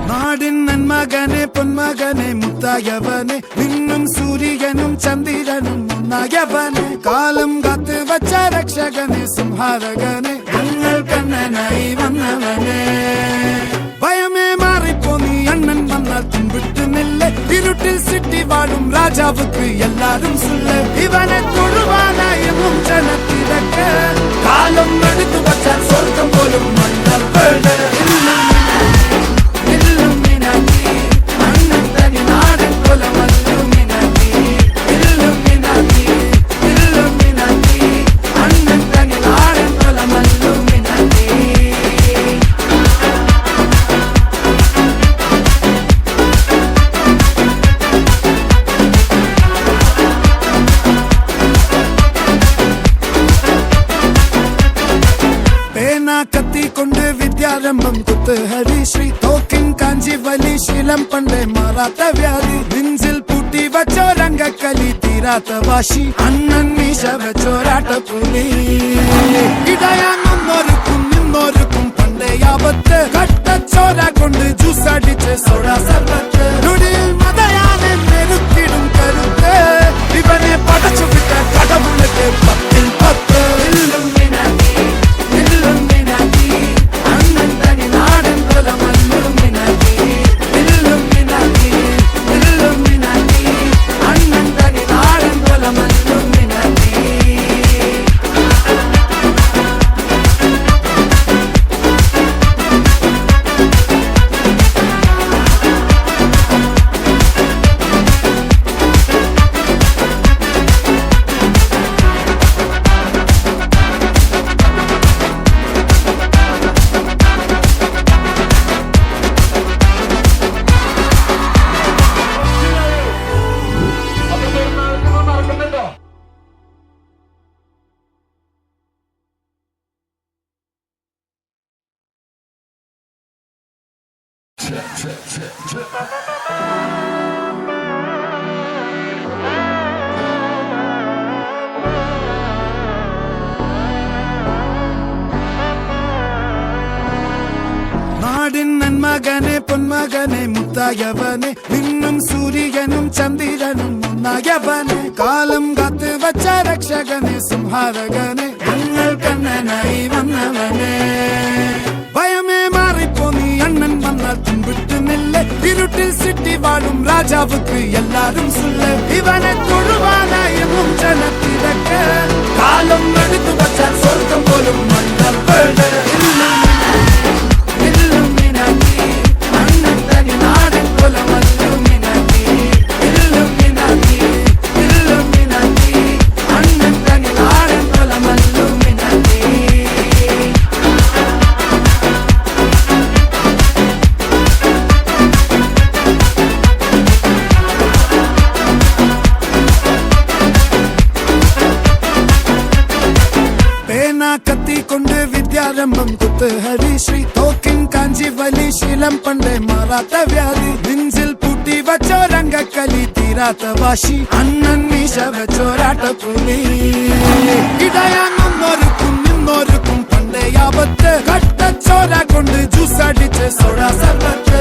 നാടിൻ നന്മകനെ പൊന്മകനെ മുത്തായവനെ നിന്നും സൂര്യനും ചന്ദ്രനും ഒന്നായവനെ കാലം കാത്ത് വച്ച രക്ഷകനെ സംഹാരകനെ ഞങ്ങൾ കണ്ണനായി വന്നവനെ ഭയമേ മാറിപ്പോ നീ അണ്ണൻ വന്നാൽ തുമ്പിട്ട് നില്ല് ഇരുട്ടിൽ സിറ്റി വാഴും രാജാവുക്ക് എല്ലാരും സുല്ല് ഇവനെ തൊഴുവാനായും ജനത്തിരക്ക് കാലം എടുത്തു വച്ചാൽ സ്വർഗം പോലും മണ്ണൽ വീട് കത്തിക്കൊണ്ട് വിദ്യാരംഭം കുത്ത് ഹരിശ്രീ തോക്കിൻ കാഞ്ചി വലി ശീലം പണ്ടേ മാറാത്ത വ്യാധി നെഞ്ചിൽ പൂട്ടി വച്ചോരംഗക്കലി തീരാത്ത വാശി അണ്ണൻ മീശ വെച്ചോരാട്ട പുലി ഇടയാങ്ങൊന്നൊരുക്കും നിന്നൊരുക്കും പണ്ടേ ആപത്ത് കട്ടച്ചോര കൊണ്ട് ജ്യൂസ് അടിച്ച് സോഡ സർബത്ത് നൊടിയിൽ മതയാനെ നെരുക്കിടും കരുത്ത് ഇവനെ പടച്ചു വിട്ട കടവുള്ളത് 10-10 നാടിൻ നന്മകനെ പൊന്മകനെ മുത്തായവനെ നിന്നും സൂര്യനും ചന്ദ്രനും ഒന്നായവനെ കാലം കാത്ത് വച്ച രക്ഷകനെ സംഹാരകനെ ഞങ്ങൾ കണ്ണനായി വന്നവനെ ഭയമേ മാറിപ്പോ നീ അണ്ണൻ വന്നാൽ തുമ്പിട്ട് നില്ല് ഇരുട്ടിൽ സിറ്റി വാഴും രാജാവുക്ക് എല്ലാരും സുല്ല് ഇവനെ തൊഴുവാനായും ജനത്തിരക്ക് കാലം എടുത്തു വച്ചാൽ സ്വർഗം പോലും മണ്ണൽ വീട് കത്തിക്കൊണ്ട് വിദ്യാരംഭം കുത്ത് ഹരിശ്രീ തോക്കിൻ കാഞ്ചി വലി ശീലം പണ്ടേ മാറാത്ത വ്യാധി നെഞ്ചിൽ പൂട്ടി വച്ചോരംഗക്കലി തീരാത്ത വാശി അണ്ണൻ മീശ വെച്ചോരാട്ട പുലി ഇടയാങ്ങൊന്നൊരുക്കും നിന്നൊരുക്കും പണ്ടേ ആപത്ത് കട്ടച്ചോര കൊണ്ട് ജ്യൂസ് അടിച്ച് സോഡ സർബത്ത്